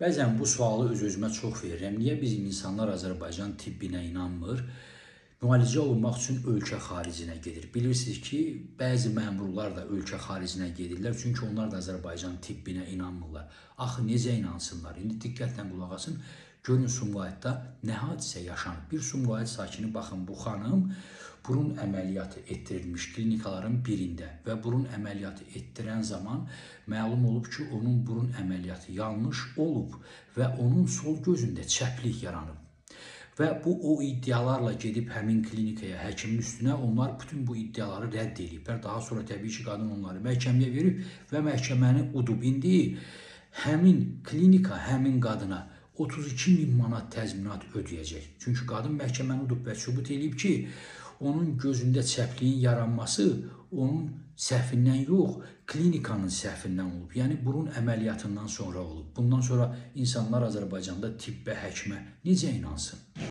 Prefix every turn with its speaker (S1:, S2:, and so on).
S1: Bəzən bu sualı öz-özümə çox verirəm. Niyə bizim insanlar Azərbaycan tibbinə inanmır? Müalicə olunmaq üçün ölkə xaricinə gedir. Bilirsiniz ki, bəzi məmurlar da ölkə xaricinə gedirlər, çünki onlar da Azərbaycan tibbinə inanmırlar. Axı necə inansınlar? İndi diqqətlə qulaq asın. Görün Sumqayıtda nə hadisə yaşanıb. Bir Sumqayıt sakini, baxın, bu xanım burun əməliyyatı etdirilmiş klinikaların birində və burun əməliyyatı etdirən zaman məlum olub ki, onun burun əməliyyatı yanlış olub və onun sol gözündə çəplik yaranıb. Və bu o iddialarla gedib həmin klinikaya, həkimin üstünə onlar bütün bu iddiaları rədd ediblər. Daha sonra təbii ki, qadın onları məhkəməyə verib və məhkəməni udub. İndi həmin klinika həmin qadına 32.000 manat təzminat ödəyəcək. Çünki qadın məhkəməni udub və sübut edib ki, onun gözündə çəpliyin yaranması onun səhvindən yox, klinikanın səhvindən olub. Yəni burun əməliyyatından sonra olub. Bundan sonra insanlar Azərbaycanda tibbə, həkimə necə inansın?